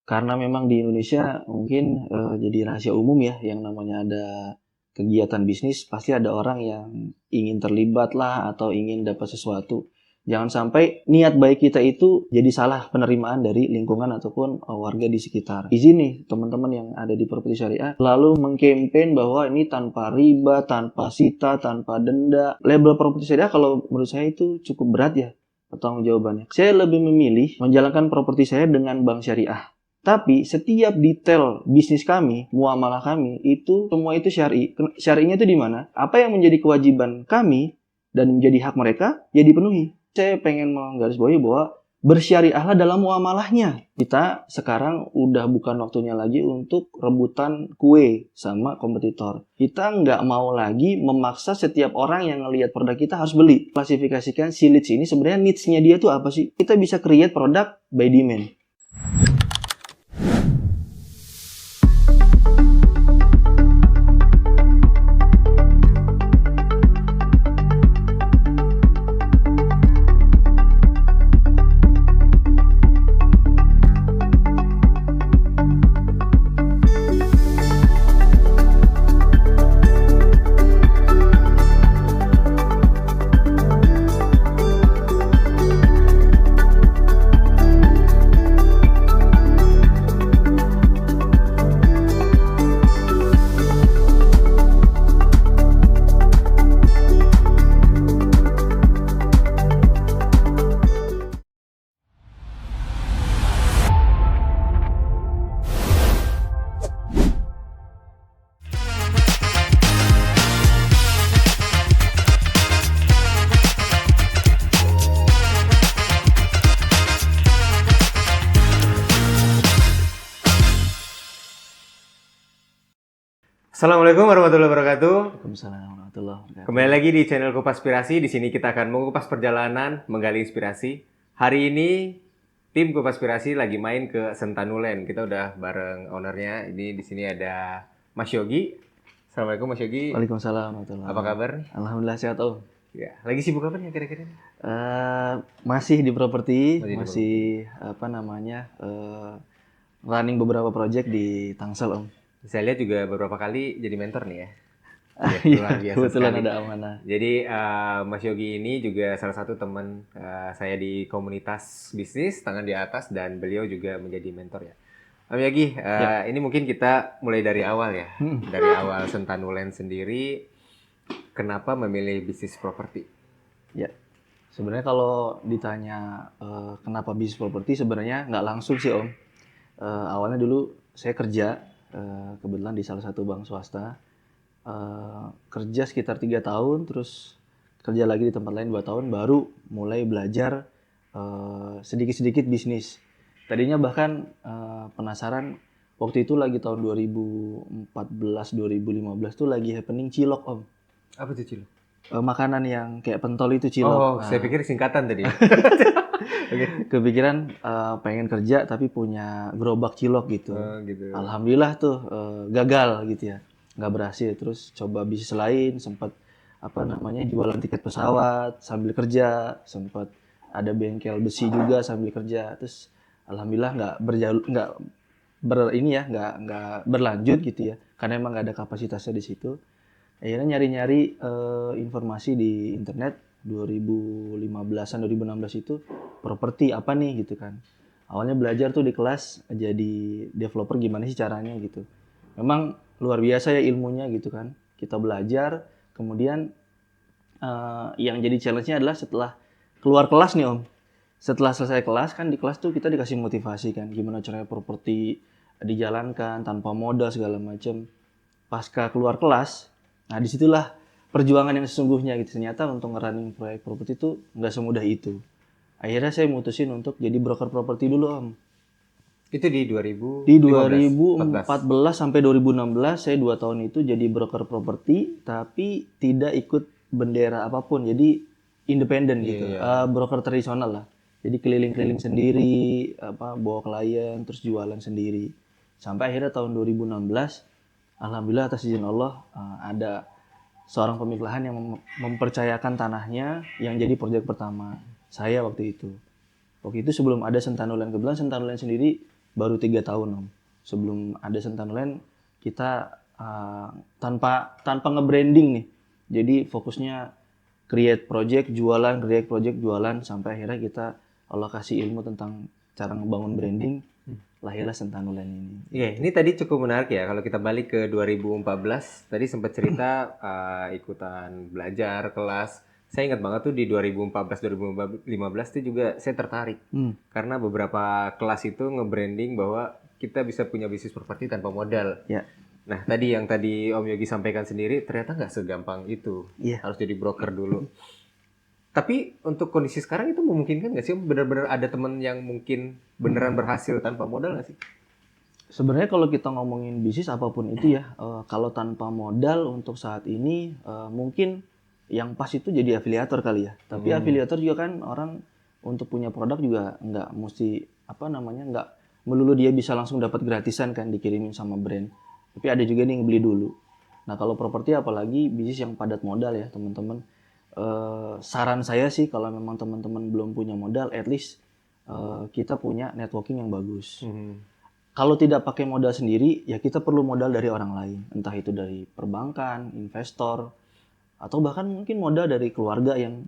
Karena memang di Indonesia mungkin jadi rahasia umum ya, yang namanya ada kegiatan bisnis, pasti ada orang yang ingin terlibat lah atau ingin dapat sesuatu. Jangan sampai niat baik kita itu jadi salah penerimaan dari lingkungan ataupun warga di sekitar. Izin nih teman-teman yang ada di properti syariah lalu mengkampen bahwa ini tanpa riba, tanpa sita, tanpa denda. Label properti syariah kalau menurut saya itu cukup berat ya pertanggungjawabannya. Saya lebih memilih menjalankan properti saya dengan bank syariah. Tapi setiap detail bisnis kami, muamalah kami, itu semua itu syar'i. Syar'inya itu di mana? Apa yang menjadi kewajiban kami dan menjadi hak mereka, ya dipenuhi. Saya pengen menggarisbawahi bahwa bersyariahlah dalam muamalahnya. Kita sekarang udah bukan waktunya lagi untuk rebutan kue sama kompetitor. Kita nggak mau lagi memaksa setiap orang yang ngelihat produk kita harus beli. Klasifikasikan si leads ini sebenarnya needs-nya dia tuh apa sih? Kita bisa create produk by demand. Assalamualaikum warahmatullahi wabarakatuh. Waalaikumsalam warahmatullahi wabarakatuh. Kembali lagi di channel Kupaspirasi. Di sini kita akan mengupas perjalanan, menggali inspirasi. Hari ini tim Kupaspirasi lagi main ke Sentanuland. Kita udah bareng ownernya. Ini di sini ada Mas Yogi. Assalamualaikum Mas Yogi. Waalaikumsalam warahmatullahi Apa kabar? Alhamdulillah sehat Om. Ya, lagi sibuk apa nih kira-kira? Masih di properti, Masih di running beberapa project di Tangsel Om. Saya lihat juga beberapa kali jadi mentor nih ya. Iya, kebetulan sekali. ada amanah. Jadi Mas Yogi ini juga salah satu teman saya di komunitas bisnis tangan di atas dan beliau juga menjadi mentor ya. Om Yogi, ini mungkin kita mulai dari awal ya. Dari awal Sentanuland sendiri, kenapa memilih bisnis properti? Ya, sebenarnya kalau ditanya kenapa bisnis properti sebenarnya nggak langsung sih Om. Awalnya dulu saya kerja kebetulan di salah satu bank swasta. Kerja sekitar 3 tahun, terus kerja lagi di tempat lain 2 tahun, baru mulai belajar sedikit-sedikit bisnis. Tadinya bahkan penasaran, waktu itu lagi tahun 2014-2015 tuh lagi happening cilok Om. Apa itu cilok? Makanan yang kayak pentol itu cilok. Oh, saya pikir singkatan tadi. Kepikiran pengen kerja tapi punya gerobak cilok gitu. Gitu. Alhamdulillah tuh gagal gitu ya, nggak berhasil. Terus coba bisnis lain, sempat jualan tiket pesawat sambil kerja, sempat ada bengkel besi juga sambil kerja. Terus alhamdulillah nggak berlanjut gitu ya, karena emang nggak ada kapasitasnya di situ. Akhirnya nyari-nyari informasi di internet 2015-an 2016 itu properti apa nih gitu kan. Awalnya belajar tuh di kelas jadi developer gimana sih caranya gitu. Memang luar biasa ya ilmunya gitu kan. Kita belajar, kemudian yang jadi challenge-nya adalah setelah keluar kelas nih Om. Setelah selesai kelas kan di kelas tuh kita dikasih motivasi kan, gimana caranya properti dijalankan tanpa modal segala macam. Pasca keluar kelas, nah disitulah perjuangan yang sesungguhnya gitu. Ternyata untuk ngerunning proyek properti itu nggak semudah itu. Akhirnya saya mutusin untuk jadi broker properti dulu Om. Itu di 2015? Di 2014 sampai 2016 saya 2 tahun itu jadi broker properti, tapi tidak ikut bendera apapun. Jadi independen gitu. Broker tradisional lah. Jadi keliling-keliling sendiri, bawa klien, terus jualan sendiri. Sampai akhirnya tahun 2016, alhamdulillah atas izin Allah ada seorang pemilik lahan yang mempercayakan tanahnya yang jadi proyek pertama saya waktu itu. Waktu itu sebelum ada Sentanuland, kebetulan Sentanuland sendiri baru 3 tahun Om. Sebelum ada Sentanuland kita tanpa nge-branding nih. Jadi fokusnya create project jualan sampai akhirnya kita alokasi ilmu tentang cara ngebangun branding, lahirlah Sentanuland ini. Iya, ini tadi cukup menarik ya. Kalau kita balik ke 2014, tadi sempat cerita ikutan belajar kelas. Saya ingat banget tuh di 2014-2015 itu juga saya tertarik. Karena beberapa kelas itu nge-branding bahwa kita bisa punya bisnis properti tanpa modal. Ya. Nah, yang tadi Om Yogi sampaikan sendiri, ternyata nggak segampang itu. Iya. Harus jadi broker dulu. Tapi untuk kondisi sekarang itu memungkinkan nggak sih? Benar-benar ada teman yang mungkin beneran berhasil tanpa modal nggak sih? Sebenarnya kalau kita ngomongin bisnis apapun itu ya, kalau tanpa modal untuk saat ini mungkin yang pas itu jadi afiliator kali ya. Tapi afiliator juga kan orang untuk punya produk juga nggak mesti nggak melulu dia bisa langsung dapat gratisan kan dikirimin sama brand. Tapi ada juga nih yang beli dulu. Nah kalau properti apalagi bisnis yang padat modal ya teman-teman. Saran saya sih kalau memang teman-teman belum punya modal, at least kita punya networking yang bagus. Kalau tidak pakai modal sendiri, ya kita perlu modal dari orang lain. Entah itu dari perbankan, investor, atau bahkan mungkin modal dari keluarga yang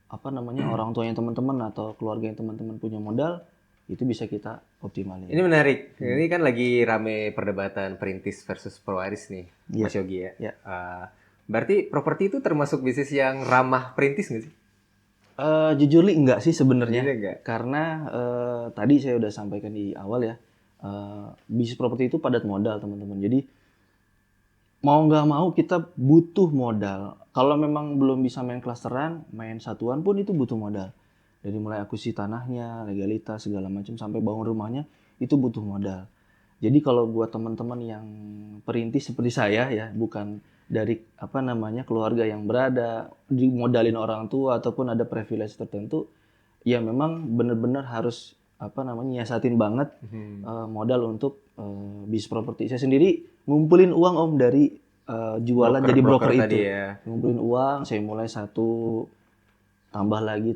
orang tuanya teman-teman atau keluarga yang teman-teman punya modal, itu bisa kita optimalin. Ini menarik. Ini kan lagi rame perdebatan perintis versus pewaris nih, Mas Yogi ya. Ya. Berarti properti itu termasuk bisnis yang ramah perintis nggak sih? Jujur enggak sih sebenarnya. Enggak. Karena tadi saya udah sampaikan di awal ya, bisnis properti itu padat modal teman-teman. Jadi mau nggak mau kita butuh modal. Kalau memang belum bisa main klasteran, main satuan pun itu butuh modal. Dari mulai akuisisi tanahnya, legalitas segala macam sampai bangun rumahnya itu butuh modal. Jadi kalau buat teman-teman yang perintis seperti saya ya, bukan dari keluarga yang berada dimodalin orang tua ataupun ada privilege tertentu, ya memang benar-benar harus nyiasatin banget modal untuk bisnis properti. Saya sendiri ngumpulin uang Om dari jualan jadi broker itu. Ya. Ngumpulin uang, saya mulai satu tambah lagi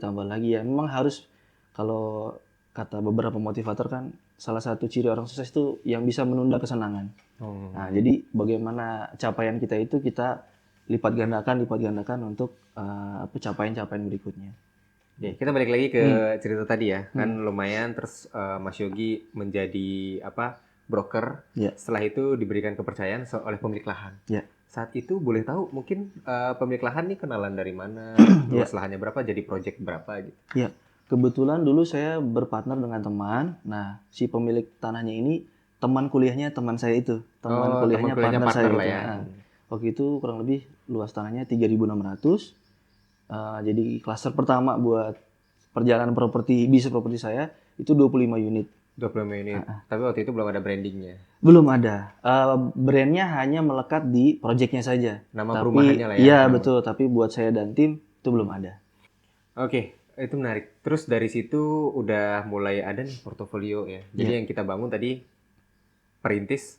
ya. Memang harus, kalau kata beberapa motivator kan, salah satu ciri orang sukses itu yang bisa menunda kesenangan. Nah, jadi bagaimana capaian kita itu kita lipat gandakan untuk capaian-capaian berikutnya. Oke, kita balik lagi ke cerita tadi ya. Kan lumayan terus Mas Yogi menjadi broker. Setelah itu diberikan kepercayaan oleh pemilik lahan. Saat itu boleh tahu mungkin pemilik lahan nih kenalan dari mana, luas lahannya berapa, jadi project berapa gitu. Ya, kebetulan dulu saya berpartner dengan teman. Nah, si pemilik tanahnya ini teman kuliahnya teman saya itu. Teman kuliahnya partner saya gitu. Ya. Nah, waktu itu kurang lebih luas tanahnya 3.600. Jadi klaster pertama buat perjalanan bisnis properti saya itu 25 unit. 25 unit. Tapi waktu itu belum ada brandingnya. Belum ada. Brandnya hanya melekat di projectnya saja. Nama perumahannya lah ya. Iya betul. Tapi buat saya dan tim itu belum ada. Oke, itu menarik. Terus dari situ udah mulai ada nih portofolio ya. Jadi yang kita bangun tadi perintis,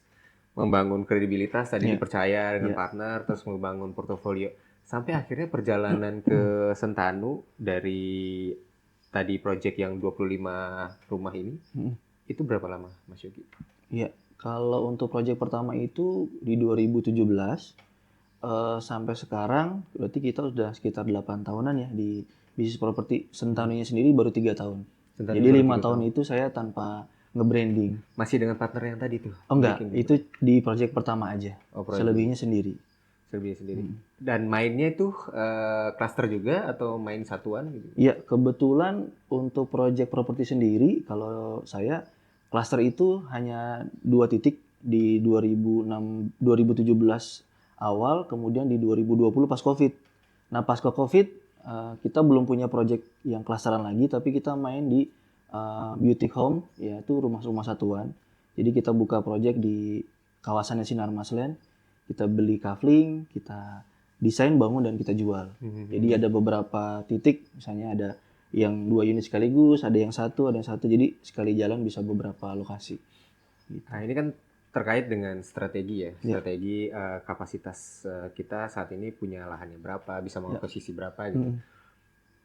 membangun kredibilitas, tadi dipercaya dengan partner, terus membangun portofolio. Sampai akhirnya perjalanan ke Sentanu dari tadi project yang 25 rumah ini, itu berapa lama Mas Yogi? Iya, kalau untuk project pertama itu di 2017 sampai sekarang berarti kita sudah sekitar 8 tahunan ya di bisnis properti. Sentanunya sendiri baru 3 tahun. Jadi 5 tahun itu saya tanpa nge-branding. Masih dengan partner yang tadi tuh? Oh enggak, itu di project pertama aja. Selebihnya sendiri. Dan mainnya itu cluster juga atau main satuan gitu? Iya, kebetulan untuk project properti sendiri kalau saya cluster itu hanya 2 titik di 2017 awal, kemudian di 2020 pas Covid. Nah, pasca Covid kita belum punya project yang clusteran lagi, tapi kita main di beauty home, yaitu rumah-rumah satuan. Jadi kita buka project di kawasannya Sinarmas Land. Kita beli kafling, kita desain, bangun, dan kita jual. Jadi ada beberapa titik, misalnya ada yang 2 unit sekaligus, ada yang satu, jadi sekali jalan bisa beberapa lokasi. Gitu. Nah ini kan terkait dengan strategi ya, strategi kapasitas kita saat ini punya lahannya berapa, bisa mengakuisisi berapa gitu.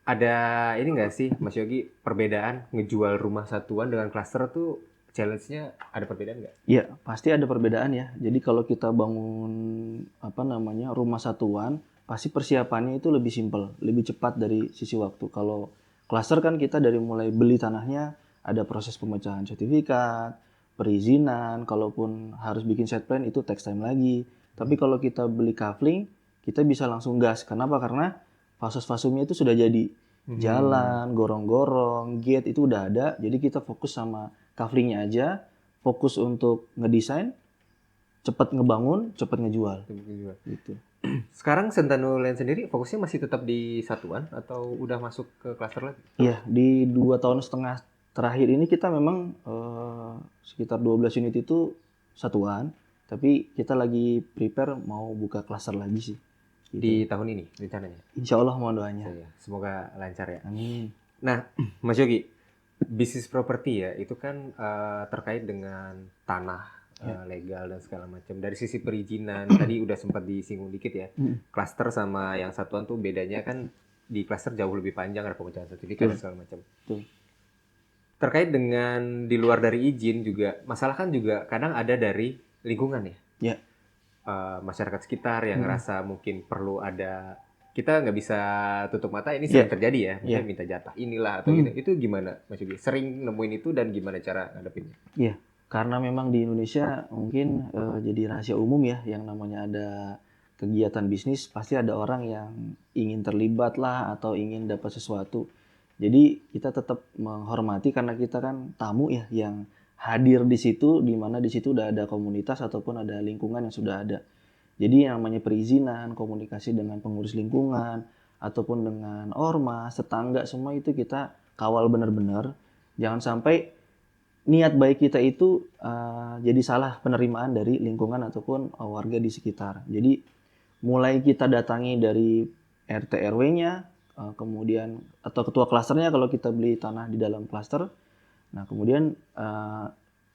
Ada ini nggak sih Mas Yogi, perbedaan ngejual rumah satuan dengan klaster tuh challenge-nya ada perbedaan nggak? Iya, pasti ada perbedaan ya. Jadi kalau kita bangun rumah satuan, pasti persiapannya itu lebih simpel, lebih cepat dari sisi waktu. Kalau klaster kan kita dari mulai beli tanahnya, ada proses pemecahan sertifikat, perizinan, kalaupun harus bikin set plan itu takes time lagi. Tapi kalau kita beli kafling, kita bisa langsung gas. Kenapa? Karena fasos-fasumnya itu sudah jadi. Jalan, gorong-gorong, gate itu udah ada. Jadi kita fokus sama kaflingnya aja, fokus untuk ngedesain, cepat ngebangun, cepat ngejual. Gitu. Sekarang Sentanu Land sendiri fokusnya masih tetap di satuan atau udah masuk ke klaster lagi? Iya, di 2,5 tahun terakhir ini kita memang sekitar 12 unit itu satuan, tapi kita lagi prepare mau buka klaster lagi sih. Gitu. Di tahun ini rencananya? Insya Allah mohon doanya. Semoga lancar ya. Amin. Nah, Mas Yogi, bisnis properti ya itu kan terkait dengan tanah legal dan segala macam. Dari sisi perizinan tadi udah sempat disinggung dikit ya. Klaster sama yang satuan tuh bedanya kan di klaster jauh lebih panjang, ada pemecahan sertifikat dan segala macam. Terkait dengan di luar dari izin juga, masalah kan juga kadang ada dari lingkungan ya. Masyarakat sekitar yang ngerasa mungkin perlu ada, kita nggak bisa tutup mata ini sering terjadi ya, misalnya minta jatah inilah atau gitu. Itu gimana Mas Yogi? Sering nemuin itu dan gimana cara ngadepinnya? Iya, karena memang di Indonesia mungkin jadi rahasia umum ya, yang namanya ada kegiatan bisnis pasti ada orang yang ingin terlibat lah atau ingin dapat sesuatu. Jadi kita tetap menghormati karena kita kan tamu ya yang hadir di situ, di mana di situ udah ada komunitas ataupun ada lingkungan yang sudah ada. Jadi yang namanya perizinan, komunikasi dengan pengurus lingkungan ataupun dengan ormas, tetangga, semua itu kita kawal benar-benar. Jangan sampai niat baik kita itu jadi salah penerimaan dari lingkungan ataupun warga di sekitar. Jadi mulai kita datangi dari RT RW-nya, kemudian atau ketua klasternya kalau kita beli tanah di dalam klaster. Nah, kemudian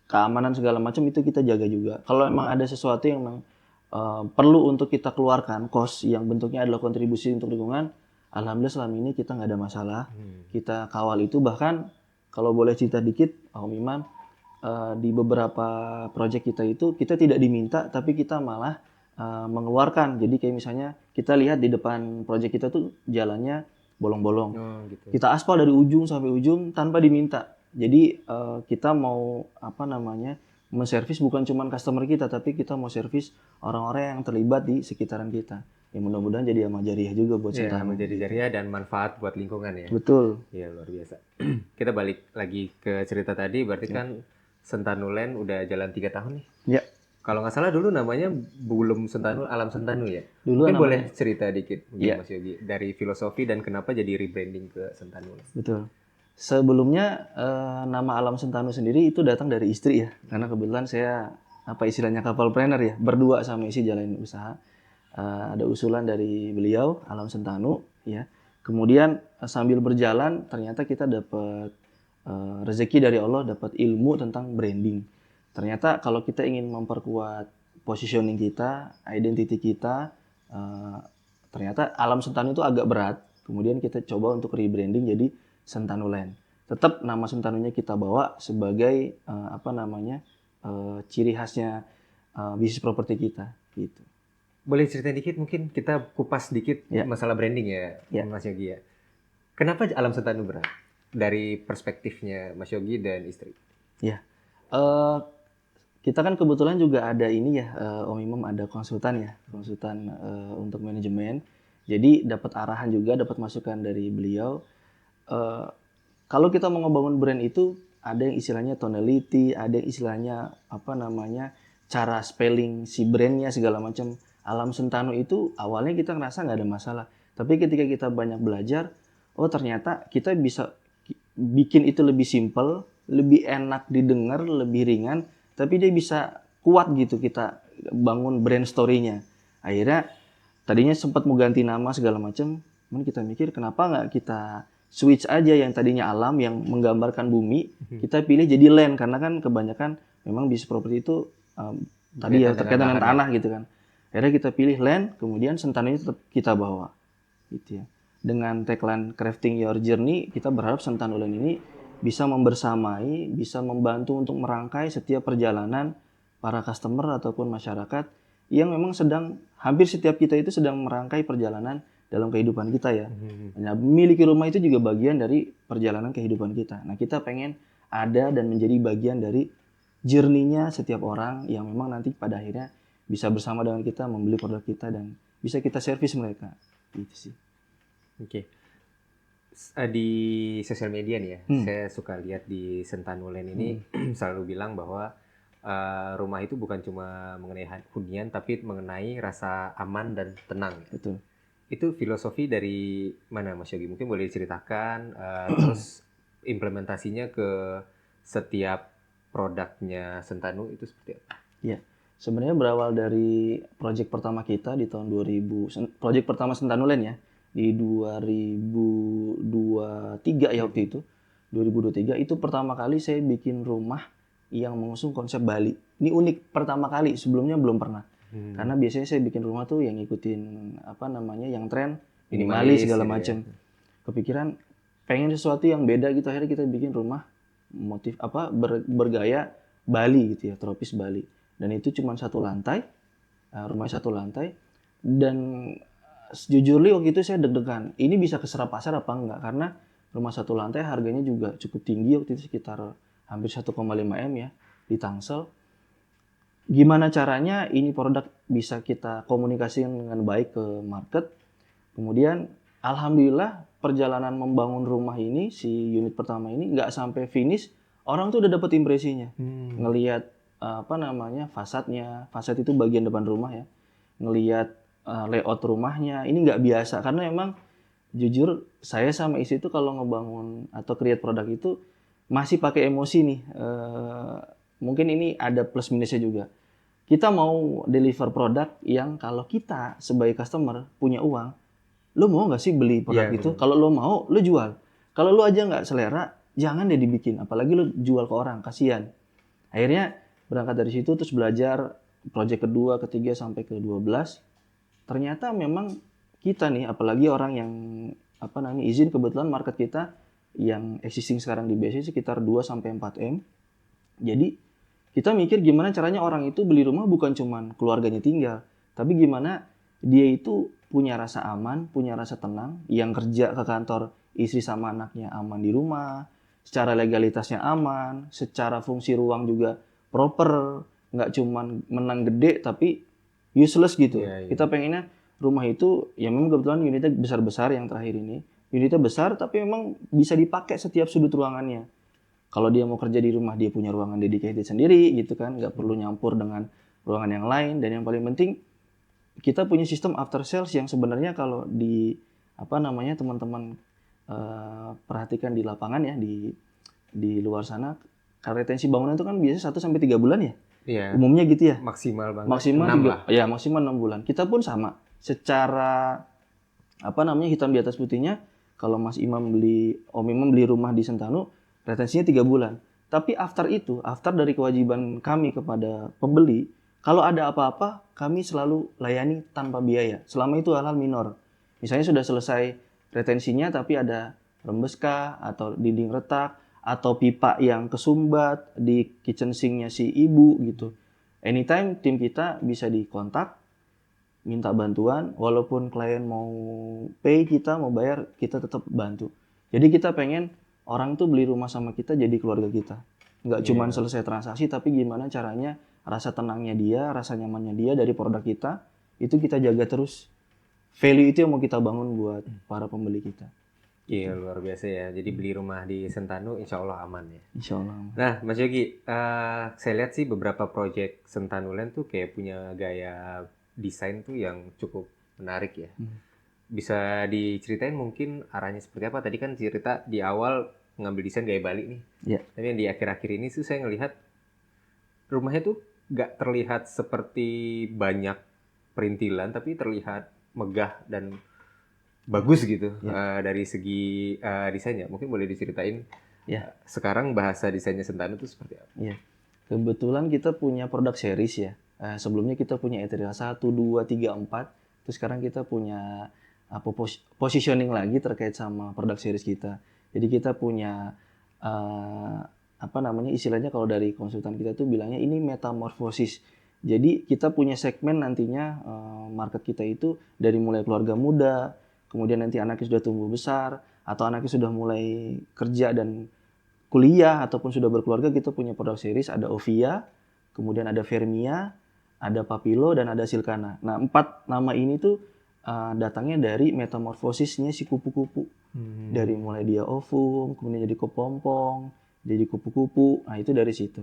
keamanan segala macam itu kita jaga juga. Kalau memang ada sesuatu yang memang perlu untuk kita keluarkan, cost yang bentuknya adalah kontribusi untuk lingkungan, alhamdulillah selama ini kita nggak ada masalah. Kita kawal itu, bahkan kalau boleh cerita dikit, Om Iman, di beberapa proyek kita itu kita tidak diminta, tapi kita malah mengeluarkan. Jadi kayak misalnya kita lihat di depan proyek kita tuh jalannya bolong-bolong. Gitu. Kita aspal dari ujung sampai ujung tanpa diminta. Jadi kita mau menservis bukan cuma customer kita, tapi kita mau servis orang-orang yang terlibat di sekitaran kita. Ya mudah-mudahan jadi amal jariah juga buat Sentanu. Menjadi jariah dan manfaat buat lingkungan ya. Betul. Iya, luar biasa. Kita balik lagi ke cerita tadi, berarti kan Sentanu Land udah jalan 3 tahun nih. Ya. Kalau nggak salah dulu namanya belum Sentanu, Alam Sentanu ya. Dulu mungkin namanya, boleh cerita dikit Mas Yogi dari filosofi dan kenapa jadi rebranding ke Sentanu. Betul. Sebelumnya nama Alam Sentanu sendiri itu datang dari istri ya, karena kebetulan saya istilahnya couple-planner ya, berdua sama istri jalanin usaha. Ada usulan dari beliau Alam Sentanu ya. Kemudian sambil berjalan ternyata kita dapat rezeki dari Allah, dapat ilmu tentang branding. Ternyata kalau kita ingin memperkuat positioning kita, identity kita, ternyata Alam Sentanu itu agak berat. Kemudian kita coba untuk rebranding jadi Sentanu Land. Tetap nama Sentanunya kita bawa sebagai ciri khasnya bisnis properti kita gitu. Boleh cerita dikit, mungkin kita kupas dikit masalah branding ya, Mas Yogi ya. Kenapa Alam Sentanu berat dari perspektifnya Mas Yogi dan istri? Ya, kita kan kebetulan juga ada ini ya, Om Imam ada konsultan untuk manajemen. Jadi dapat arahan juga, dapat masukan dari beliau. Kalau kita mau ngebangun brand itu ada yang istilahnya tonality, ada yang istilahnya cara spelling si brandnya segala macam. Alam Sentanu itu awalnya kita ngerasa nggak ada masalah, tapi ketika kita banyak belajar, oh ternyata kita bisa bikin itu lebih simple, lebih enak didengar, lebih ringan, tapi dia bisa kuat gitu kita bangun brand story-nya. Akhirnya tadinya sempat mau ganti nama segala macam, cuman kita mikir kenapa nggak kita switch aja yang tadinya alam yang menggambarkan bumi, kita pilih jadi land, karena kan kebanyakan memang bisnis properti itu tadi ya terkait dengan tanah gitu kan. Akhirnya kita pilih land, kemudian Sentanunya tetap kita bawa gitu ya. Dengan tagline Crafting Your Journey, kita berharap Sentanu Land ini bisa membersamai, bisa membantu untuk merangkai setiap perjalanan para customer ataupun masyarakat yang memang hampir setiap kita itu sedang merangkai perjalanan dalam kehidupan kita ya. Nah, memiliki rumah itu juga bagian dari perjalanan kehidupan kita. Nah, kita pengen ada dan menjadi bagian dari journey-nya setiap orang yang memang nanti pada akhirnya bisa bersama dengan kita membeli produk kita dan bisa kita servis mereka. Gitu sih. Oke. Di sosial media nih ya, saya suka lihat di Sentanulen ini selalu bilang bahwa rumah itu bukan cuma mengenai hunian, tapi mengenai rasa aman dan tenang. Betul. Itu filosofi dari mana Mas Yogi? Mungkin boleh diceritakan, terus implementasinya ke setiap produknya Sentanu itu seperti apa? Ya, sebenarnya berawal dari proyek pertama kita di tahun 2000, proyek pertama Sentanulen ya, di 2023 ya waktu itu. 2023 itu pertama kali saya bikin rumah yang mengusung konsep Bali. Ini unik pertama kali, sebelumnya belum pernah. Karena biasanya saya bikin rumah tuh yang ngikutin yang tren minimalis segala macam. Kepikiran pengen sesuatu yang beda gitu, akhirnya kita bikin rumah motif bergaya Bali gitu ya, tropis Bali. Dan itu cuma satu lantai, rumah satu lantai. Dan sejujurnya waktu itu saya deg-degan, ini bisa keserap pasar apa enggak? Karena rumah satu lantai harganya juga cukup tinggi waktu itu, sekitar hampir 1,5 M ya di Tangsel. Gimana caranya ini produk bisa kita komunikasikan dengan baik ke market. Kemudian alhamdulillah perjalanan membangun rumah ini, si unit pertama ini nggak sampai finish, orang tuh udah dapat impresinya. Ngelihat fasadnya, fasad itu bagian depan rumah ya. Ngelihat layout rumahnya, ini nggak biasa karena memang jujur saya sama istri itu kalau ngebangun atau create produk itu masih pakai emosi nih. Mungkin ini ada plus minusnya juga. Kita mau deliver produk yang kalau kita sebagai customer punya uang, lo mau nggak sih beli produk itu? Kalau lo mau, lo jual. Kalau lo aja nggak selera, jangan deh dibikin. Apalagi lo jual ke orang, kasihan. Akhirnya berangkat dari situ terus belajar project kedua, ketiga sampai ke 12. Ternyata memang kita nih, apalagi orang yang izin, kebetulan market kita yang existing sekarang di BSC sekitar 2 sampai 4 M. Jadi kita mikir gimana caranya orang itu beli rumah bukan cuman keluarganya tinggal, tapi gimana dia itu punya rasa aman, punya rasa tenang, yang kerja ke kantor istri sama anaknya aman di rumah, secara legalitasnya aman, secara fungsi ruang juga proper, nggak cuman menang gede tapi useless gitu. Kita pengennya rumah itu ya memang kebetulan unitnya besar-besar yang terakhir ini. Unitnya besar tapi memang bisa dipakai setiap sudut ruangannya. Kalau dia mau kerja di rumah, dia punya ruangan dedicated sendiri gitu kan, nggak perlu nyampur dengan ruangan yang lain. Dan yang paling penting, kita punya sistem after sales yang sebenarnya kalau di teman-teman perhatikan di lapangan ya, di luar sana, retensi bangunan itu kan biasanya 1 sampai 3 bulan ya. Iya. Umumnya gitu ya. Maksimal banget. Maksimal 3, ya maksimal 6 bulan. Kita pun sama. Secara hitam di atas putihnya, kalau Om Imam beli rumah di Sentanu, retensinya 3 bulan. Tapi after dari kewajiban kami kepada pembeli, kalau ada apa-apa, kami selalu layani tanpa biaya. Selama itu hal-hal minor. Misalnya sudah selesai retensinya, tapi ada rembes kah, atau dinding retak, atau pipa yang kesumbat di kitchen sink-nya si ibu gitu. Anytime tim kita bisa dikontak, minta bantuan, walaupun klien mau pay kita, mau bayar, kita tetap bantu. Jadi kita pengen orang tuh beli rumah sama kita jadi keluarga kita. Nggak cuma selesai transaksi, tapi gimana caranya rasa tenangnya dia, rasa nyamannya dia dari produk kita, itu kita jaga terus. Value itu yang mau kita bangun buat para pembeli kita. Iya, luar biasa ya. Jadi beli rumah di Sentanu insya Allah aman ya. Insya Allah. Nah, Mas Yogi, saya lihat sih beberapa project Sentanulen tuh kayak punya gaya desain tuh yang cukup menarik ya. Bisa diceritain mungkin arahnya seperti apa? Tadi kan cerita di awal ngambil desain gaya Bali nih. Iya. Tapi yang di akhir-akhir ini tuh saya ngelihat rumahnya tuh nggak terlihat seperti banyak perintilan, tapi terlihat megah dan bagus gitu dari segi desainnya. Mungkin boleh diceritain sekarang bahasa desainnya Sentanu itu seperti apa? Iya. Kebetulan kita punya produk series ya. Sebelumnya kita punya Ethereal 1, 2, 3, 4. Terus sekarang kita punya positioning lagi terkait sama produk series kita. Jadi kita punya eh, apa namanya istilahnya kalau dari konsultan kita tuh bilangnya ini metamorfosis. Jadi kita punya segmen nantinya market kita itu dari mulai keluarga muda, kemudian nanti anaknya sudah tumbuh besar, atau anaknya sudah mulai kerja dan kuliah ataupun sudah berkeluarga, kita punya produk series ada Ovia, kemudian ada Vermia, ada Papilo dan ada Silkana. Nah, 4 nama ini tuh datangnya dari metamorfosisnya si kupu-kupu. Dari mulai dia ovum, kemudian jadi kepompong, jadi kupu-kupu. Nah, itu dari situ.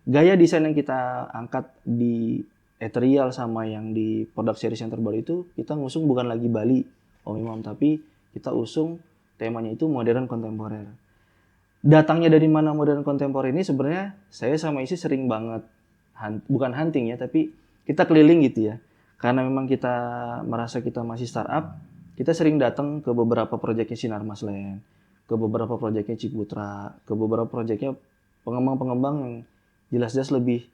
Gaya desain yang kita angkat di Ethereal sama yang di produk series yang terbaru itu, kita ngusung bukan lagi Bali, Om Imam, tapi kita usung temanya itu modern kontemporer. Datangnya dari mana modern kontemporer ini sebenarnya saya sama istri sering banget bukan hunting ya, tapi kita keliling gitu ya. Karena memang kita merasa kita masih startup, kita sering datang ke beberapa proyeknya Sinar Maslen, ke beberapa proyeknya Ciputra, ke beberapa proyeknya pengembang-pengembang yang jelas-jelas lebih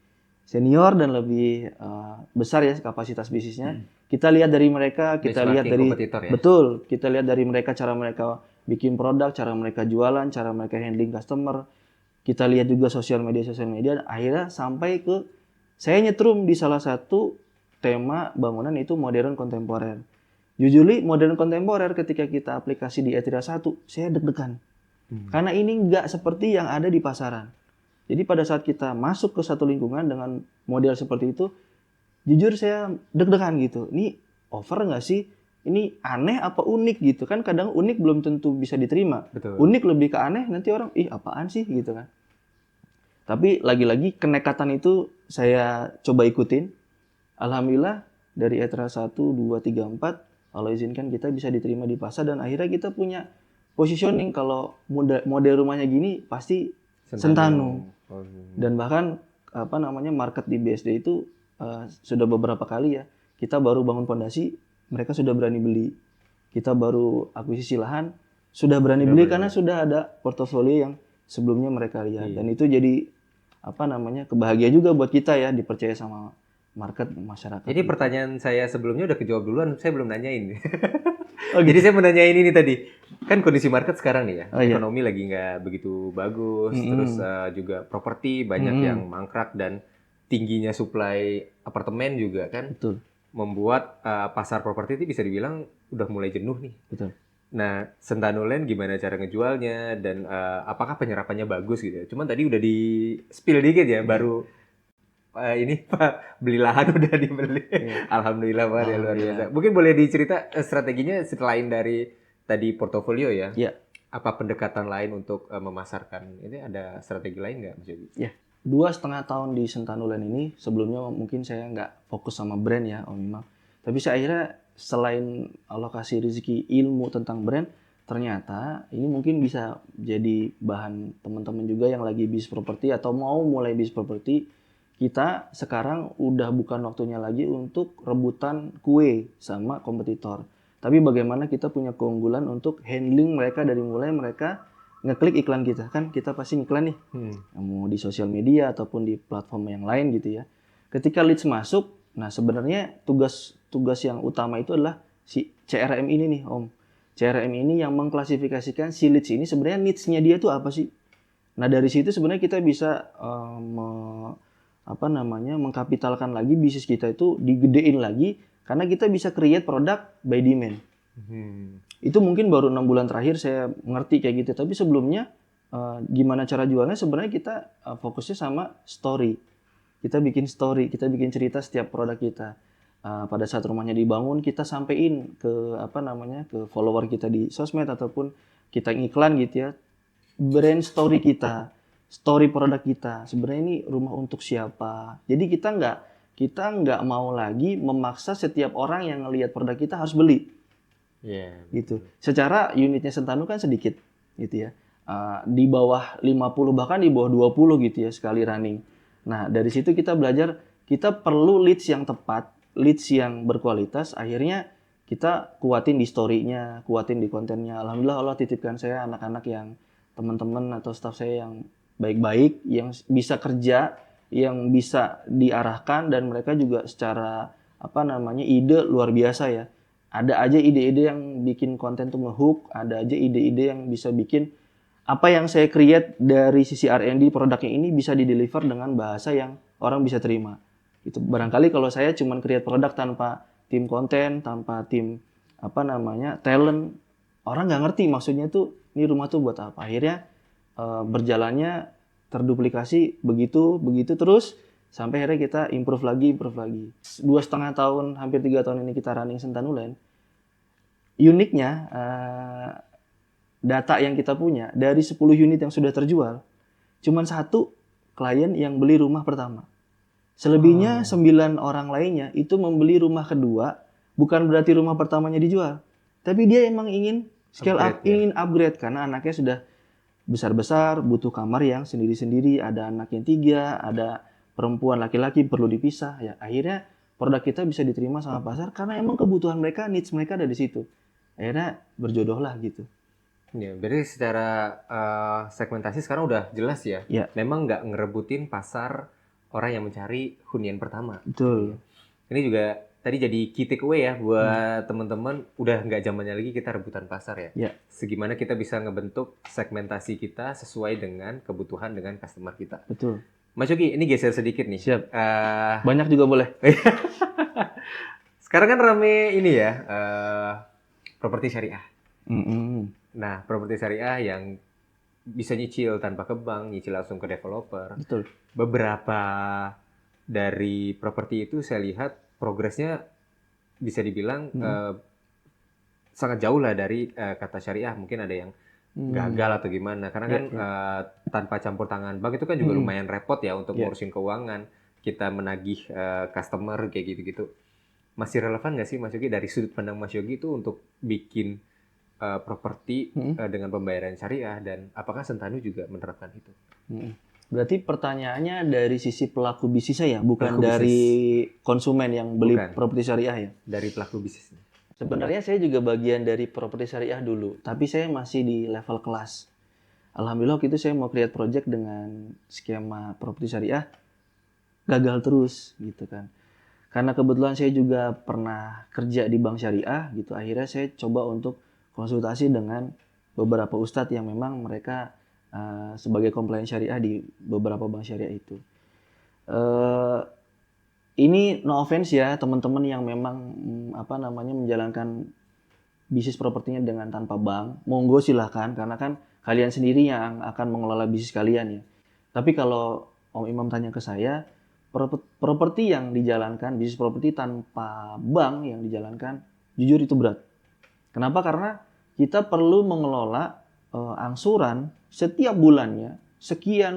senior dan lebih besar ya kapasitas bisnisnya. Kita lihat dari mereka, kita lihat dari ya? betul, kita lihat dari mereka cara mereka bikin produk, cara mereka jualan, cara mereka handling customer. Kita lihat juga sosial media, akhirnya sampai ke saya nyetrum di salah satu tema bangunan itu modern kontemporer. Jujur modern kontemporer ketika kita aplikasi di Ethereum 1, saya deg-degan. Karena ini nggak seperti yang ada di pasaran. Jadi pada saat kita masuk ke satu lingkungan dengan model seperti itu, jujur saya deg-degan gitu. Ini over nggak sih? Ini aneh apa unik gitu kan? Kadang unik belum tentu bisa diterima. Betul. Unik lebih ke aneh, nanti orang ih apaan sih gitu kan. Tapi lagi-lagi kenekatan itu saya coba ikutin. Alhamdulillah dari Etra 1, 2, 3, 4 Allah izinkan kita bisa diterima di pasar dan akhirnya kita punya positioning kalau model rumahnya gini pasti Sentanu. Dan bahkan apa namanya market di BSD itu sudah beberapa kali ya kita baru bangun fondasi mereka sudah berani beli. Kita baru akuisisi lahan sudah berani beli karena sudah ada portofolio yang sebelumnya mereka lihat. Dan itu jadi apa namanya kebahagiaan juga buat kita ya dipercaya sama market masyarakat. Ini gitu. Pertanyaan saya sebelumnya udah kejawab duluan, saya belum nanyain. Oh, gitu. Jadi saya mau nanyain ini tadi, kan kondisi market sekarang nih ya, ekonomi lagi nggak begitu bagus, terus juga properti banyak yang mangkrak dan tingginya supply apartemen juga kan, betul. Membuat pasar properti itu bisa dibilang udah mulai jenuh nih. Betul. Nah, Sentanu Land gimana cara ngejualnya dan apakah penyerapannya bagus gitu ya? Cuman tadi udah di spill dikit ya, baru ini Pak beli lahan udah dibeli. Alhamdulillah Pak, ya luar biasa. Mungkin boleh dicerita strateginya selain dari tadi portofolio ya? Iya. Apa pendekatan lain untuk memasarkan? Ini ada strategi lain nggak Mas Yogi? Iya. 2,5 tahun di Sentanu Land ini sebelumnya mungkin saya nggak fokus sama brand ya Om Imam. Tapi saya akhirnya selain alokasi rezeki ilmu tentang brand, ternyata ini mungkin bisa jadi bahan teman-teman juga yang lagi bisnis properti atau mau mulai bisnis properti. Kita sekarang udah bukan waktunya lagi untuk rebutan kue sama kompetitor. Tapi bagaimana kita punya keunggulan untuk handling mereka dari mulai mereka ngeklik iklan kita. Kan kita pasti ngiklan nih. Mau di sosial media ataupun di platform yang lain gitu ya. Ketika leads masuk, nah sebenarnya tugas yang utama itu adalah si CRM ini nih Om. CRM ini yang mengklasifikasikan si leads ini sebenarnya needs-nya dia tuh apa sih. Nah dari situ sebenarnya kita bisa mengkapitalkan lagi bisnis kita itu digedein lagi karena kita bisa create produk by demand. Itu mungkin baru 6 bulan terakhir saya ngerti kayak gitu. Tapi sebelumnya gimana cara jualnya sebenarnya kita fokusnya sama story. Kita bikin story, kita bikin cerita setiap produk kita. Pada saat rumahnya dibangun kita sampein ke ke follower kita di sosmed ataupun kita ngiklan gitu ya. Brand story kita. Story produk kita sebenarnya ini rumah untuk siapa. Jadi kita nggak mau lagi memaksa setiap orang yang ngelihat produk kita harus beli. Gitu. Secara unitnya Sentanu kan sedikit gitu ya. Di bawah 50 bahkan di bawah 20 gitu ya sekali running. Nah, dari situ kita belajar kita perlu leads yang tepat, leads yang berkualitas. Akhirnya kita kuatin di story-nya, kuatin di kontennya. Alhamdulillah Allah titipkan saya anak-anak yang teman-teman atau staff saya yang baik-baik, yang bisa kerja, yang bisa diarahkan dan mereka juga secara ide luar biasa ya. Ada aja ide-ide yang bikin konten tuh ngehook, ada aja ide-ide yang bisa bikin apa yang saya create dari sisi R&D produknya ini bisa di-deliver dengan bahasa yang orang bisa terima. Itu barangkali kalau saya cuma create produk tanpa tim konten, tanpa tim talent, orang nggak ngerti maksudnya tuh ini rumah tuh buat apa. Akhirnya berjalannya terduplikasi begitu terus sampai akhirnya kita improve lagi. 2,5 tahun, hampir 3 tahun ini kita running Sentanuland. Uniknya data yang kita punya dari 10 unit yang sudah terjual, cuman 1 klien yang beli rumah pertama. Selebihnya 9 orang lainnya itu membeli rumah kedua, bukan berarti rumah pertamanya dijual, tapi dia emang ingin scale up, ingin upgrade karena anaknya sudah besar-besar, butuh kamar yang sendiri-sendiri, ada anak yang 3, ada perempuan laki-laki perlu dipisah. Ya akhirnya produk kita bisa diterima sama pasar karena emang kebutuhan mereka, needs mereka ada di situ. Akhirnya berjodoh lah gitu. Ya, berarti secara segmentasi sekarang udah jelas ya. Ya. Memang nggak ngerebutin pasar orang yang mencari hunian pertama. Betul. Ini juga tadi jadi key takeaway ya buat teman-teman. Udah nggak zamannya lagi kita rebutan pasar ya. Ya. Segimana kita bisa ngebentuk segmentasi kita sesuai dengan kebutuhan dengan customer kita. Betul. Mas Yogi, ini geser sedikit nih. Siap. Banyak juga boleh. Sekarang kan rame ini ya, properti syariah. Nah, properti syariah yang bisa nyicil tanpa ke bank, nyicil langsung ke developer. Betul. Beberapa dari properti itu saya lihat progresnya bisa dibilang sangat jauh lah dari kata syariah. Mungkin ada yang gagal atau gimana. Karena kan tanpa campur tangan bank itu kan juga lumayan repot ya untuk ngurusin keuangan. Kita menagih customer kayak gitu-gitu. Masih relevan nggak sih Mas Yogi dari sudut pandang Mas Yogi itu untuk bikin properti dengan pembayaran syariah, dan apakah Sentanu juga menerapkan itu? Berarti pertanyaannya dari sisi pelaku bisnisnya ya, bukan dari konsumen yang beli properti syariah ya? Dari pelaku bisnis. Sebenarnya saya juga bagian dari properti syariah dulu, tapi saya masih di level kelas. Alhamdulillah waktu itu saya mau create project dengan skema properti syariah, gagal terus gitu kan. Karena kebetulan saya juga pernah kerja di bank syariah gitu, akhirnya saya coba untuk konsultasi dengan beberapa ustadz yang memang mereka sebagai compliance syariah di beberapa bank syariah itu. Ini no offense ya teman-teman yang memang menjalankan bisnis propertinya dengan tanpa bank, monggo silahkan karena kan kalian sendiri yang akan mengelola bisnis kalian ya. Tapi kalau Om Imam tanya ke saya, properti yang dijalankan, bisnis properti tanpa bank yang dijalankan, jujur itu berat. Kenapa? Karena kita perlu mengelola angsuran setiap bulannya sekian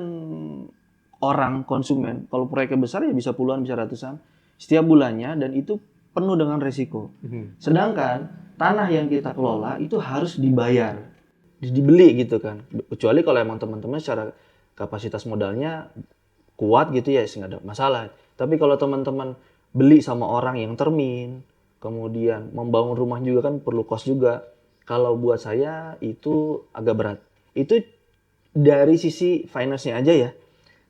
orang konsumen. Kalau proyeknya besar ya bisa puluhan, bisa ratusan setiap bulannya, dan itu penuh dengan resiko. Sedangkan tanah yang kita kelola itu harus dibayar, dibeli gitu kan. Kecuali kalau emang teman-teman secara kapasitas modalnya kuat gitu ya, nggak ada masalah. Tapi kalau teman-teman beli sama orang yang termin, kemudian membangun rumah juga kan perlu cost juga. Kalau buat saya itu agak berat. Itu dari sisi finance-nya aja ya.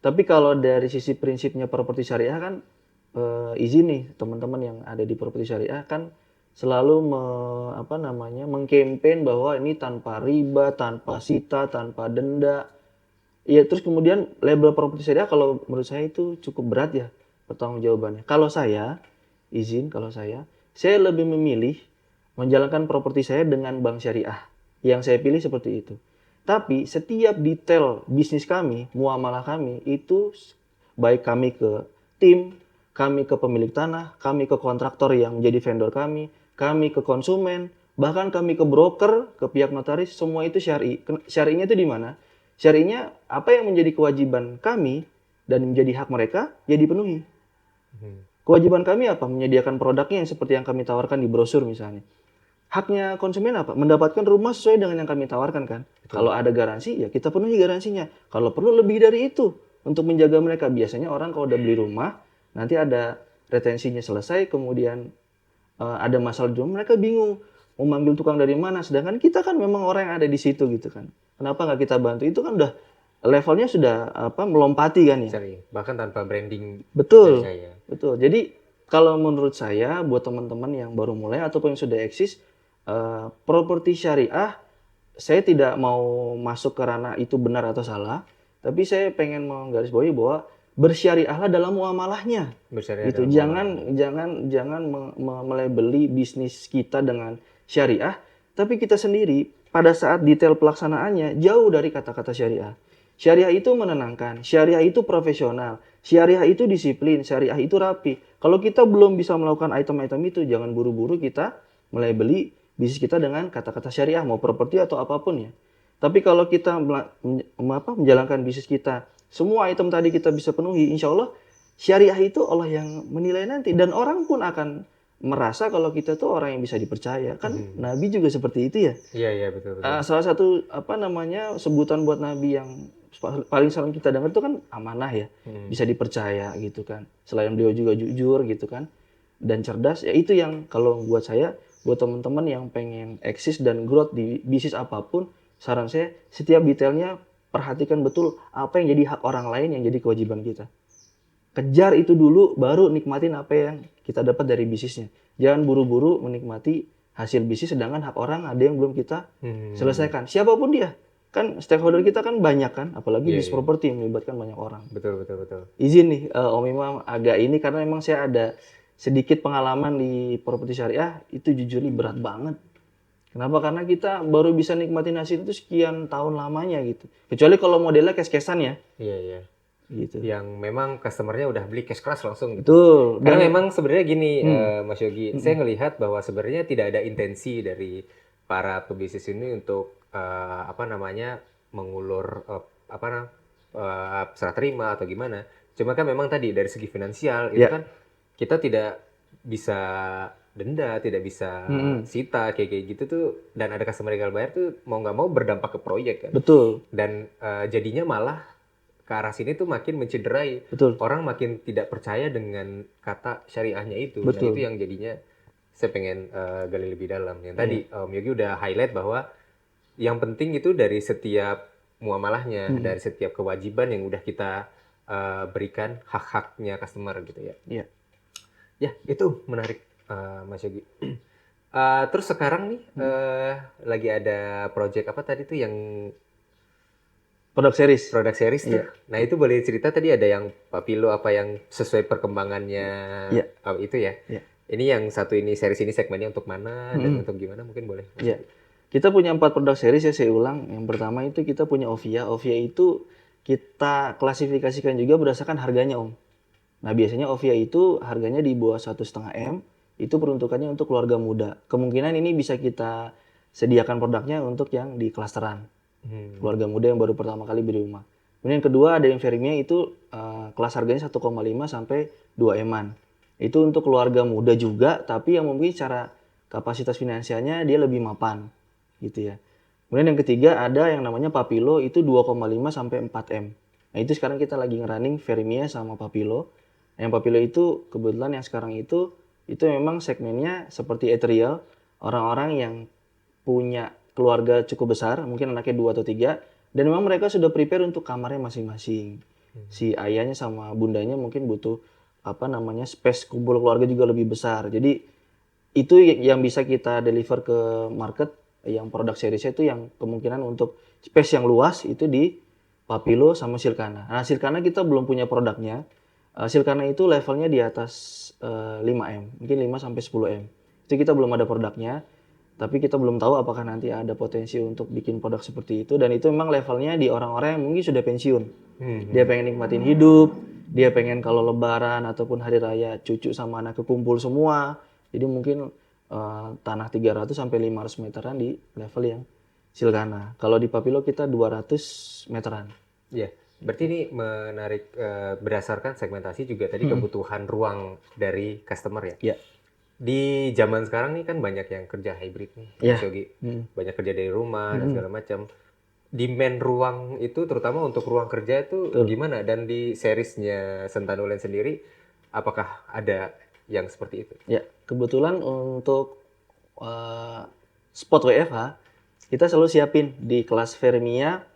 Tapi kalau dari sisi prinsipnya properti syariah kan izin nih teman-teman yang ada di properti syariah kan selalu mengkampen bahwa ini tanpa riba, tanpa sita, tanpa denda. Ya terus kemudian label properti syariah kalau menurut saya itu cukup berat ya pertanggungjawabannya. Kalau saya lebih memilih menjalankan properti saya dengan bank syariah. Yang saya pilih seperti itu. Tapi setiap detail bisnis kami, muamalah kami, itu baik kami ke tim, kami ke pemilik tanah, kami ke kontraktor yang menjadi vendor kami ke konsumen, bahkan kami ke broker, ke pihak notaris, semua itu syar'i. Syar'inya itu di mana? Syar'inya apa yang menjadi kewajiban kami dan menjadi hak mereka, ya dipenuhi. Kewajiban kami apa? Menyediakan produknya yang seperti yang kami tawarkan di brosur misalnya. Haknya konsumen apa? Mendapatkan rumah sesuai dengan yang kami tawarkan kan. Kalau ada garansi, ya kita penuhi garansinya. Kalau perlu lebih dari itu untuk menjaga mereka. Biasanya orang kalau udah beli rumah, nanti ada retensinya selesai, kemudian ada masalah di rumah, mereka bingung mau manggil tukang dari mana. Sedangkan kita kan memang orang yang ada di situ gitu kan. Kenapa nggak kita bantu? Itu kan udah levelnya sudah melompati kan ya. Bahkan tanpa branding. Betul. Betul. Jadi kalau menurut saya buat teman-teman yang baru mulai ataupun yang sudah eksis, properti syariah saya tidak mau masuk ke ranah itu benar atau salah, tapi saya pengen menggarisbawahi bahwa bersyariahlah dalam muamalahnya. Bersyariah Gitu. dalam muamalah. Jangan melabeli bisnis kita dengan syariah, tapi kita sendiri pada saat detail pelaksanaannya jauh dari kata-kata syariah. Syariah itu menenangkan, syariah itu profesional, syariah itu disiplin, syariah itu rapi. Kalau kita belum bisa melakukan item-item itu, jangan buru-buru kita melabeli bisnis kita dengan kata-kata syariah, mau properti atau apapun ya. Tapi kalau kita menjalankan bisnis kita, semua item tadi kita bisa penuhi, insya Allah syariah itu Allah yang menilai nanti. Dan orang pun akan merasa kalau kita tuh orang yang bisa dipercaya. Kan Nabi juga seperti itu ya. Iya, iya, betul, betul. Salah satu sebutan buat Nabi yang paling sering kita dengar itu kan amanah ya. Bisa dipercaya gitu kan. Selain beliau juga jujur gitu kan. Dan cerdas. Ya itu yang kalau buat saya, buat teman-teman yang pengen eksis dan growth di bisnis apapun, saran saya setiap detailnya perhatikan betul apa yang jadi hak orang lain, yang jadi kewajiban kita. Kejar itu dulu, baru nikmatin apa yang kita dapat dari bisnisnya. Jangan buru-buru menikmati hasil bisnis, sedangkan hak orang ada yang belum kita selesaikan. Siapapun dia. Kan stakeholder kita kan banyak kan, apalagi bisnis properti yang melibatkan banyak orang. Betul, betul, betul. Izin nih, Om Imam agak ini, karena memang saya ada sedikit pengalaman di properti syariah, itu jujur nih berat banget. Kenapa? Karena kita baru bisa nikmatin hasil itu sekian tahun lamanya gitu. Kecuali kalau modelnya cash-cashan ya. Iya, iya. Gitu. Yang memang customernya udah beli cash keras langsung gitu. Betul. Karena memang sebenarnya gini, Mas Yogi, saya ngelihat bahwa sebenarnya tidak ada intensi dari para pebisnis ini untuk mengulur serah terima atau gimana. Cuma kan memang tadi dari segi finansial itu kan kita tidak bisa denda, tidak bisa sita kayak gitu tuh, dan ada customer gagal bayar tuh mau nggak mau berdampak ke proyek kan. Betul. Dan jadinya malah ke arah sini tuh makin mencederai. Betul. Orang makin tidak percaya dengan kata syariahnya itu. Betul. Nah, itu yang jadinya saya pengen gali lebih dalam. Yang tadi Om Yogi udah highlight bahwa yang penting itu dari setiap muamalahnya, dari setiap kewajiban yang udah kita berikan, hak-haknya customer gitu ya. Iya. Ya, itu menarik Mas Yogi. Terus sekarang nih lagi ada project apa tadi tuh yang Product series. Product series tuh. Nah, itu boleh cerita tadi ada yang Papilo apa yang sesuai perkembangannya itu ya. Ini yang satu ini series ini segmennya untuk mana dan untuk gimana mungkin boleh. Iya. Kita punya 4 product series ya, saya ulang. Yang pertama itu kita punya Ovia. Ovia itu kita klasifikasikan juga berdasarkan harganya, Om. Nah, biasanya Ovia itu harganya di bawah 1,5 M. Itu peruntukannya untuk keluarga muda. Kemungkinan ini bisa kita sediakan produknya untuk yang di klasteran. Keluarga muda yang baru pertama kali beli rumah. Kemudian yang kedua ada yang Verimia itu kelas harganya 1,5 sampai 2 M-an. Itu untuk keluarga muda juga, tapi yang mungkin secara kapasitas finansialnya dia lebih mapan gitu ya. Kemudian yang ketiga ada yang namanya Papilo, itu 2,5 sampai 4 M. Nah, itu sekarang kita lagi ngerunning Verimia sama Papilo. Yang Papilo itu kebetulan yang sekarang itu memang segmennya seperti Ethereal, orang-orang yang punya keluarga cukup besar, mungkin anaknya 2 atau 3, dan memang mereka sudah prepare untuk kamarnya masing-masing. Si ayahnya sama bundanya mungkin butuh space kumpul keluarga juga lebih besar. Jadi itu yang bisa kita deliver ke market, yang produk seriesnya itu yang kemungkinan untuk space yang luas itu di Papilo sama Silkana. Nah, Silkana kita belum punya produknya. Silkana itu levelnya di atas 5M, mungkin 5 sampai 10M. Itu kita belum ada produknya. Tapi kita belum tahu apakah nanti ada potensi untuk bikin produk seperti itu. Dan itu memang levelnya di orang-orang yang mungkin sudah pensiun. Dia pengen nikmatin hidup, dia pengen kalau lebaran ataupun hari raya cucu sama anak kekumpul semua. Jadi mungkin tanah 300 sampai 500 meteran di level yang Silkana. Kalau di Papilo kita 200 meteran. Iya, berarti ini menarik berdasarkan segmentasi juga tadi kebutuhan ruang dari customer ya. Iya. Di zaman sekarang nih kan banyak yang kerja hybrid nih, Mas Yogi. Banyak kerja dari rumah dan segala macam. Demand ruang itu terutama untuk ruang kerja itu gimana? Dan di seriesnya Sentanuland sendiri, apakah ada yang seperti itu? Ya, kebetulan untuk spot WFH, kita selalu siapin di kelas Verimia,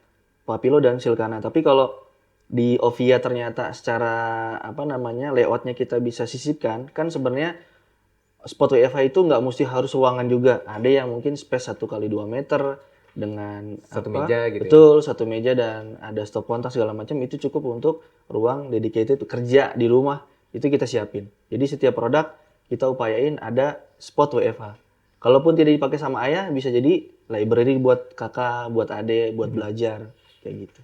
Papilo, dan Silkana. Tapi kalau di Ovia ternyata secara layoutnya kita bisa sisipkan, kan sebenarnya spot WFH itu nggak mesti harus ruangan juga. Ada yang mungkin space 1 kali 2 meter, dengan Satu apa? meja gitu ya. Betul, satu meja dan ada stop kontak segala macam itu cukup untuk ruang dedicated kerja di rumah. Itu kita siapin. Jadi setiap produk kita upayain ada spot WFH. Kalaupun tidak dipakai sama ayah, bisa jadi library buat kakak, buat adik, buat belajar kayak gitu.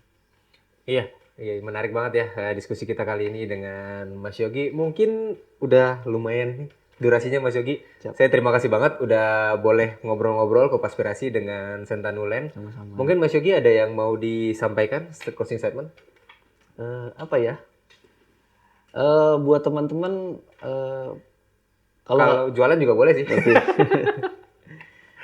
Iya, iya menarik banget ya diskusi kita kali ini dengan Mas Yogi. Mungkin udah lumayan nih durasinya Mas Yogi. Siap. Saya terima kasih banget udah boleh ngobrol-ngobrol Kopaspirasi dengan Sentanulen. Sama-sama. Mungkin Mas Yogi ada yang mau disampaikan closing statement? Apa ya? Buat teman-teman Kalau jualan juga boleh sih.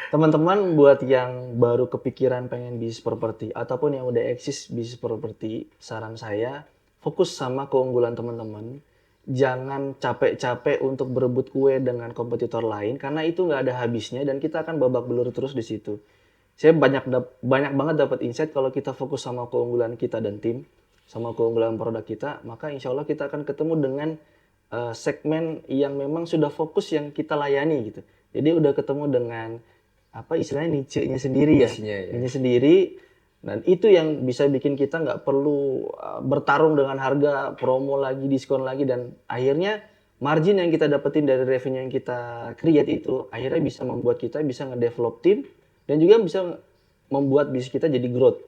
teman-teman buat yang baru kepikiran pengen bisnis properti ataupun yang udah eksis bisnis properti, saran saya fokus sama keunggulan teman-teman. Jangan capek-capek untuk berebut kue dengan kompetitor lain karena itu nggak ada habisnya dan kita akan babak belur terus di situ. Saya banyak banget dapat insight kalau kita fokus sama keunggulan kita dan tim, sama keunggulan produk kita, maka insya Allah kita akan ketemu dengan segmen yang memang sudah fokus yang kita layani gitu. Jadi udah ketemu dengan apa istilahnya niche-nya sendiri ya, Niche-nya ya. niche sendiri, dan itu yang bisa bikin kita nggak perlu bertarung dengan harga, promo lagi, diskon lagi, dan akhirnya margin yang kita dapetin dari revenue yang kita create itu akhirnya bisa membuat kita bisa ngedevelop tim dan juga bisa membuat bisnis kita jadi growth.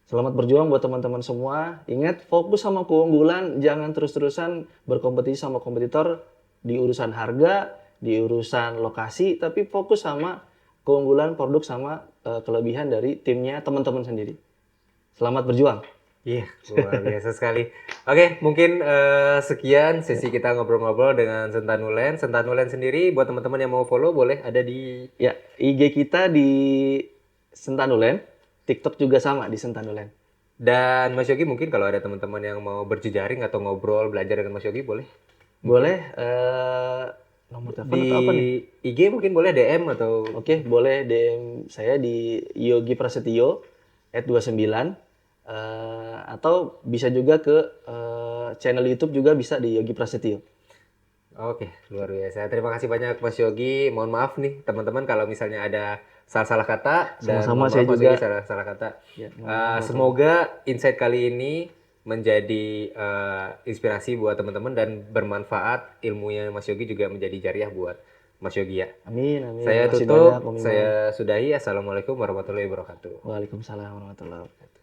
Selamat berjuang buat teman-teman semua. Ingat, fokus sama keunggulan, jangan terus-terusan berkompetisi sama kompetitor di urusan harga, di urusan lokasi, tapi fokus sama keunggulan produk sama kelebihan dari timnya teman-teman sendiri. Selamat berjuang. Iya, luar biasa sekali. Oke, mungkin sekian sesi kita ngobrol-ngobrol dengan Sentanulen. Sentanulen sendiri, buat teman-teman yang mau follow, boleh ada di... Ya, IG kita di Sentanulen, TikTok juga sama di Sentanulen. Dan Mas Yogi mungkin kalau ada teman-teman yang mau berjejaring atau ngobrol, belajar dengan Mas Yogi, boleh? Boleh, nomor telepon Di atau apa nih? IG mungkin boleh DM atau... Oke, boleh DM saya di Yogi Prasetyo @29 atau bisa juga ke channel YouTube juga bisa di Yogi Prasetyo. Oke, luar biasa. Terima kasih banyak Mas Yogi. Mohon maaf nih teman-teman kalau misalnya ada salah-salah kata dan Sama-sama, mohon saya maaf Mas juga. Yogi salah-salah kata. Ya, Semoga insight kali ini menjadi inspirasi buat teman-teman dan bermanfaat. Ilmunya Mas Yogi juga menjadi jariah buat Mas Yogi ya. Amin, amin. Saya Makasih tutup, banyak, Om Iman. saya sudahi. Assalamualaikum warahmatullahi wabarakatuh. Waalaikumsalam warahmatullahi wabarakatuh.